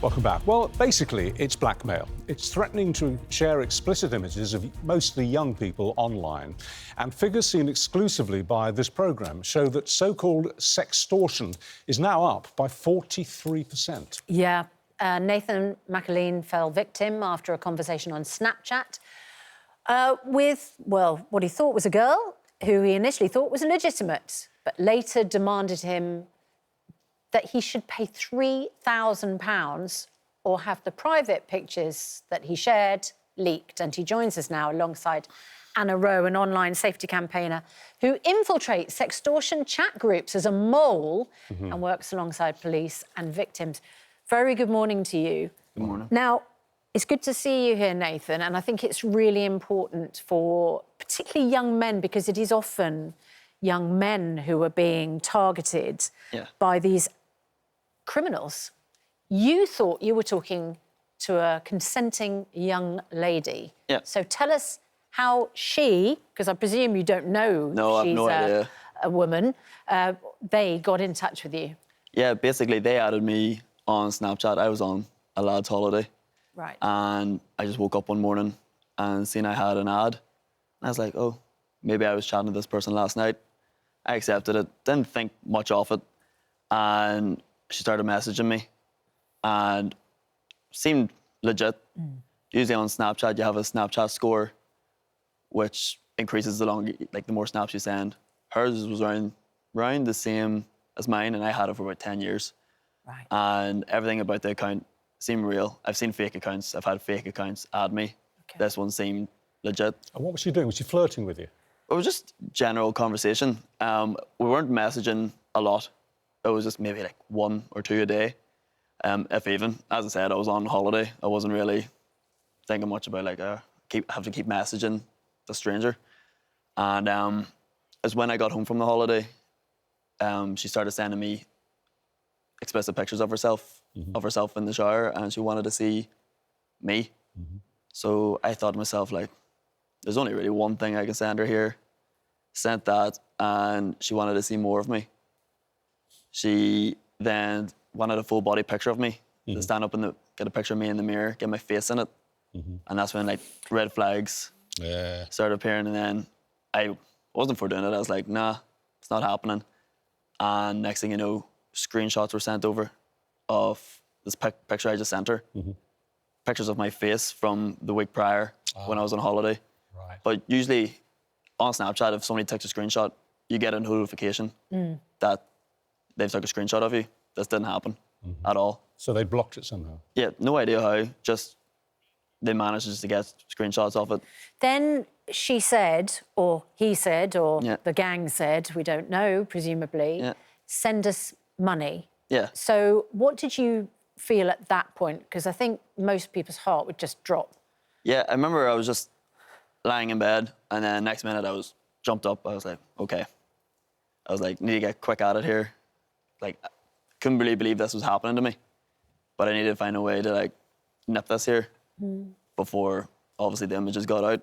Welcome back. Well, basically, it's blackmail. It's threatening to share explicit images of mostly young people online. And figures seen exclusively by this programme show that so-called sextortion is now up by 43%. Yeah. Nathan McAleen fell victim after a conversation on Snapchat with, well, what he thought was a girl who he initially thought was illegitimate, but later demanded him that he should pay £3,000 or have the private pictures that he shared leaked. And he joins us now alongside Anna Rowe, an online safety campaigner who infiltrates sextortion chat groups as a mole and works alongside police and victims. Very good morning to you. Good morning. Now, it's good to see you here, Nathan, and I think it's really important for particularly young men, because it is often young men who are being targeted by these criminals. You thought you were talking to a consenting young lady. Yeah. So tell us how she, because I presume you don't know I've no idea. A woman, they got in touch with you. Yeah, basically they added me on Snapchat. I was on a lad's holiday. Right. And I just woke up one morning and seen I had an ad. And I was like, oh, maybe I was chatting to this person last night. I accepted it, didn't think much of it. And she started messaging me and seemed legit. Usually on Snapchat, you have a Snapchat score, which increases the more snaps you send. Hers was around the same as mine, and I had it for about 10 years. Right. And everything about the account seemed real. I've seen fake accounts. I've had fake accounts add me. Okay. This one seemed legit. And what was she doing? Was she flirting with you? It was just general conversation. We weren't messaging a lot. It was just maybe like 1 or 2 a day, if even. As I said, I was on holiday. I wasn't really thinking much about have to keep messaging the stranger. And it's when I got home from the holiday, she started sending me explicit pictures of herself in the shower, and she wanted to see me. So I thought to myself, like, there's only really one thing I can send her here. Sent that, and she wanted to see more of me. She then wanted a full body picture of me, to stand up and get a picture of me in the mirror, get my face in it. And that's when like red flags started appearing. And then I wasn't for doing it. I was like, nah, it's not happening. And next thing you know, screenshots were sent over of this picture I just sent her. Pictures of my face from the week prior when I was on holiday. Right. But usually on Snapchat, if somebody takes a screenshot, you get a notification that they've took a screenshot of you. This didn't happen at all. So they blocked it somehow? Yeah, no idea how. Just they managed just to get screenshots of it. Then she said, or he said, or Yeah. the gang said, we don't know, presumably, send us money. Yeah. So what did you feel at that point? Because I think most people's heart would just drop. Yeah, I remember I was just lying in bed, and then next minute I was jumped up. I was like, okay. I was like, need to get quick at it here. Like, I couldn't really believe this was happening to me, but I needed to find a way to like nip this here before obviously the images got out.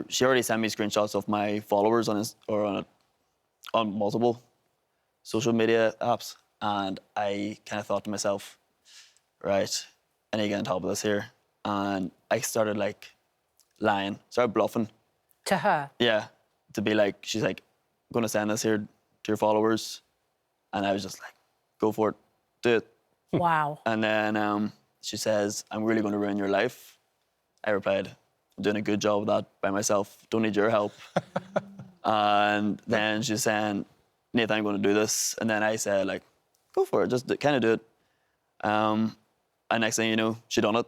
She already sent me screenshots of my followers on multiple social media apps, and I kind of thought to myself, right, I need to get on top of this here. And I started like lying, started bluffing. To her? Yeah, to be like, she's like, I'm gonna send this here to your followers. And I was just like, go for it, do it. Wow. And then she says, I'm really gonna ruin your life. I replied, I'm doing a good job of that by myself, don't need your help. And then she's saying, Nathan, I'm gonna do this. And then I said, like, go for it, just kind of do it. And next thing you know, she done it.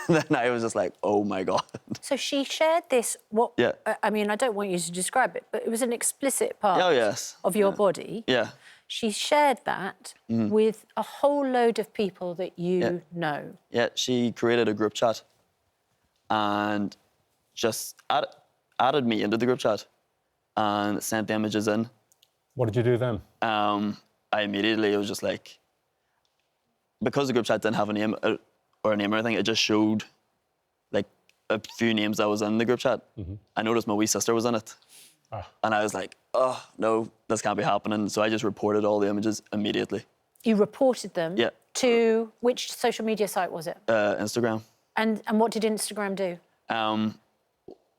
Then I was just like, oh my God. So she shared this, Yeah. I mean, I don't want you to describe it, but it was an explicit part of your body. Yeah. She shared that with a whole load of people that you know. Yeah, she created a group chat and just added me into the group chat and sent the images in. What did you do then? I immediately, it was just like, because the group chat didn't have a name or anything, it just showed like a few names that was in the group chat. I noticed my wee sister was in it. And I was like, oh, no, this can't be happening. So I just reported all the images immediately. You reported them Yeah. To which social media site was it? Instagram. And what did Instagram do?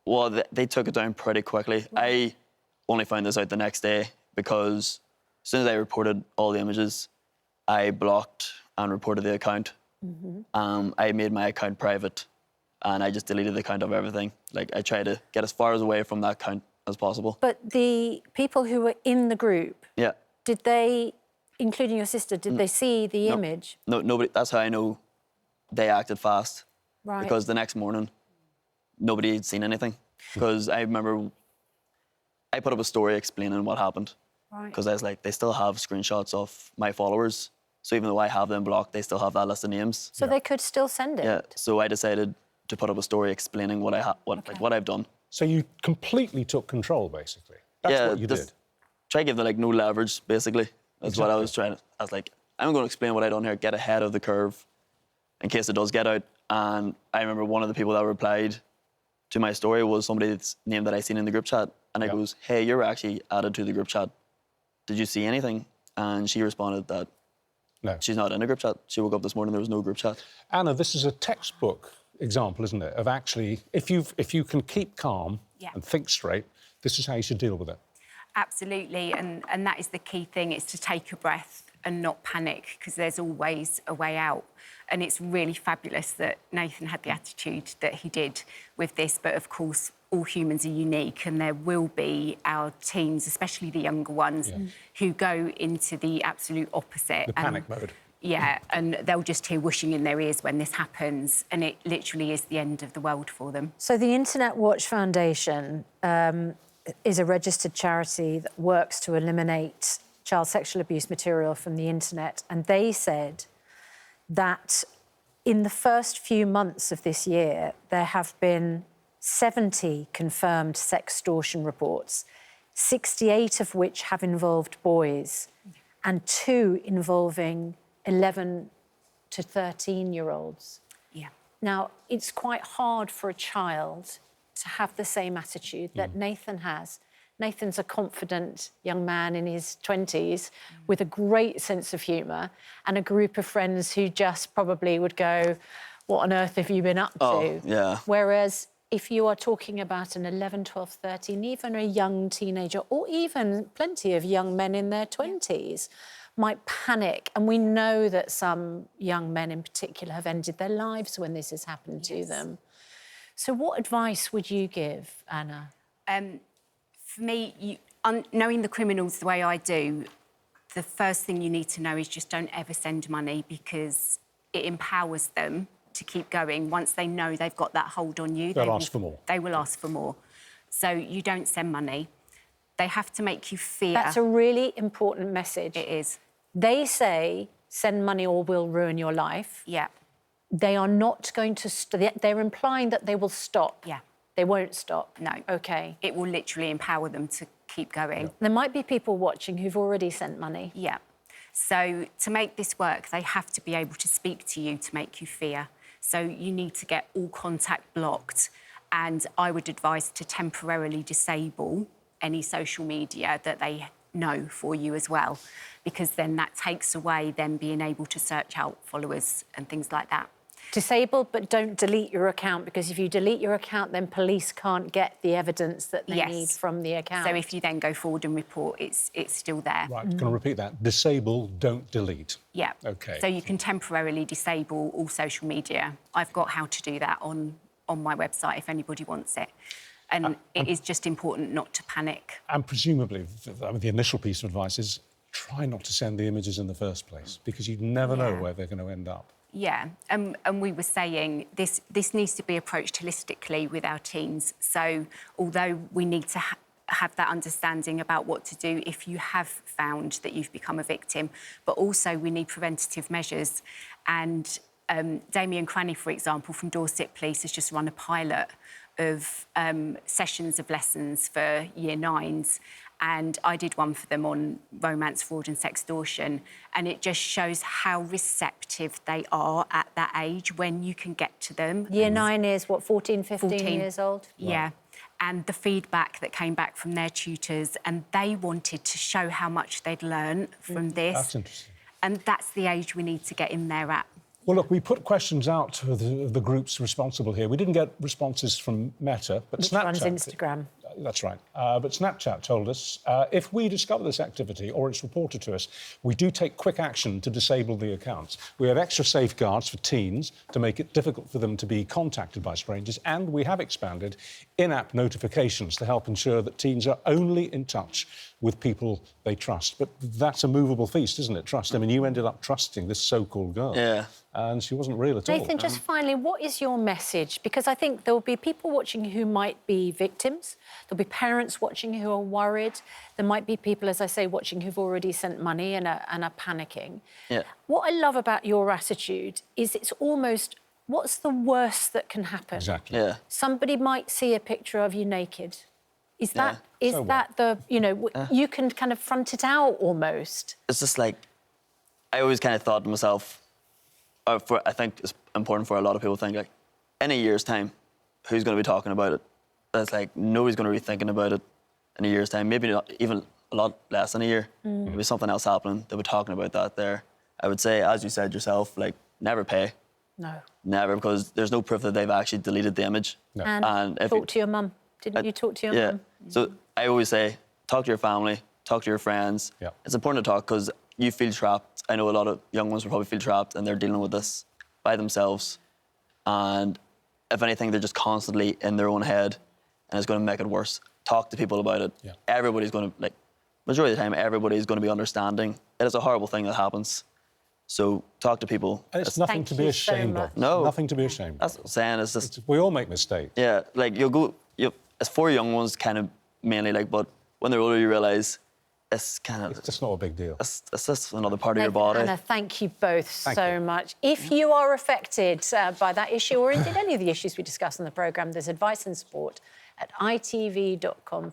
Well, they took it down pretty quickly. I only found this out the next day because as soon as I reported all the images, I blocked and reported the account. I made my account private and I just deleted the account of everything. Like, I tried to get as far away from that account as possible. But the people who were in the group, Yeah. did they, including your sister, did they see the image? No, nobody. That's how I know they acted fast. Right. Because the next morning, nobody had seen anything. Because I remember I put up a story explaining what happened. Right. Because I was like, they still have screenshots of my followers. So even though I have them blocked, they still have that list of names. So they could still send it? Yeah. So I decided to put up a story explaining what what I've done. So you completely took control, basically. That's what you did. Try to give them like no leverage, basically. That's what I was trying to. I was like, I'm going to explain what I done here, get ahead of the curve, in case it does get out. And I remember one of the people that replied to my story was somebody's name that I seen in the group chat, and I goes, "Hey, you're actually added to the group chat. Did you see anything?" And she responded that No. she's not in a group chat. She woke up this morning, there was no group chat. Anna, this is a textbook example, isn't it, of actually, if you can keep calm and think straight, this is how you should deal with it. Absolutely, and that is the key thing, is to take a breath and not panic, because there's always a way out. And it's really fabulous that Nathan had the attitude that he did with this, but of course, all humans are unique, and there will be our teens, especially the younger ones, who go into the absolute opposite. The panic mode. Yeah, and they'll just hear whooshing in their ears when this happens, and it literally is the end of the world for them. So the Internet Watch Foundation is a registered charity that works to eliminate child sexual abuse material from the internet, and they said that in the first few months of this year, there have been 70 confirmed sextortion reports, 68 of which have involved boys, and 2 involving 11 to 13-year-olds. Yeah. Now, it's quite hard for a child to have the same attitude that Nathan has. Nathan's a confident young man in his 20s with a great sense of humour and a group of friends who just probably would go, "What on earth have you been up to?" Yeah. Whereas if you are talking about an 11, 12, 13, even a young teenager, or even plenty of young men in their 20s, might panic. And we know that some young men in particular have ended their lives when this has happened to them. So what advice would you give, Anna? For me, knowing the criminals the way I do, the first thing you need to know is just don't ever send money, because it empowers them to keep going. Once they know they've got that hold on you, They'll ask for more. They will ask for more. So you don't send money. They have to make you fear. That's a really important message. It is. They say, send money or we'll ruin your life. Yeah. They are not going to... They're implying that they will stop. Yeah. They won't stop. No. OK. It will literally empower them to keep going. There might be people watching who've already sent money. Yeah. So to make this work, they have to be able to speak to you to make you fear. So you need to get all contact blocked, and I would advise to temporarily disable any social media that they know for you as well, because then that takes away them being able to search out followers and things like that. Disable, but don't delete your account, because if you delete your account, then police can't get the evidence that they need from the account. So if you then go forward and report, it's still there. Right, going to repeat that. Disable, don't delete. Yeah. OK. So you can temporarily disable all social media. I've got how to do that on my website if anybody wants it. And it is just important not to panic. And presumably, the initial piece of advice is try not to send the images in the first place, because you never know where they're going to end up. Yeah, and we were saying this needs to be approached holistically with our teens. So although we need to have that understanding about what to do if you have found that you've become a victim, but also we need preventative measures. And Damien Cranny, for example, from Dorset Police has just run a pilot of sessions of lessons for year 9s. And I did one for them on romance, fraud and sextortion. And it just shows how receptive they are at that age when you can get to them. Year 9 is, what, 14, 15 years old? Yeah. And the feedback that came back from their tutors, and they wanted to show how much they'd learned from this. That's interesting. And that's the age we need to get in there at. Well, look, we put questions out to the groups responsible here. We didn't get responses from Meta, but Which Snapchat... runs Instagram. That's right. But Snapchat told us, if we discover this activity or it's reported to us, we do take quick action to disable the accounts. We have extra safeguards for teens to make it difficult for them to be contacted by strangers, and we have expanded in-app notifications to help ensure that teens are only in touch with people they trust. But that's a movable feast, isn't it, trust? I mean, you ended up trusting this so-called girl. Yeah. And she wasn't real at all. Nathan, just finally, what is your message? Because I think there will be people watching who might be victims. There'll be parents watching who are worried. There might be people, as I say, watching who've already sent money and are panicking. Yeah. What I love about your attitude is it's almost, what's the worst that can happen? Exactly. Yeah. Somebody might see a picture of you naked. Is that, Yeah. is So that the, you know, you can kind of front it out almost? It's just like, I always kind of thought to myself, I think it's important for a lot of people to think, like, in a year's time, who's going to be talking about it? It's like, nobody's going to be thinking about it in a year's time, maybe not, even a lot less than a year. There'll be something else happening. They'll be talking about that there. I would say, as you said yourself, like, never pay. No. Never, because there's no proof that they've actually deleted the image. No. And if talk to your mum. Didn't you talk to your mum? So I always say, talk to your family, talk to your friends. Yeah. It's important to talk because you feel trapped. I know a lot of young ones will probably feel trapped and they're dealing with this by themselves. And if anything, they're just constantly in their own head and it's going to make it worse. Talk to people about it. Yeah. Everybody's going to, like, majority of the time, everybody's going to be understanding. It is a horrible thing that happens. So talk to people. And it's nothing Thank to be you so ashamed much. of. No. Nothing to be ashamed of. That's what I'm saying. It's just, We all make mistakes. yeah, like, it's for young ones kind of mainly, like, but when they're older, you realise it's kind of, It's just not a big deal. it's just another part of your Nathan, body. Anna, thank you both Thank so you. much. If you are affected by that issue or indeed any of the issues we discuss on the programme, there's advice and support at itv.com.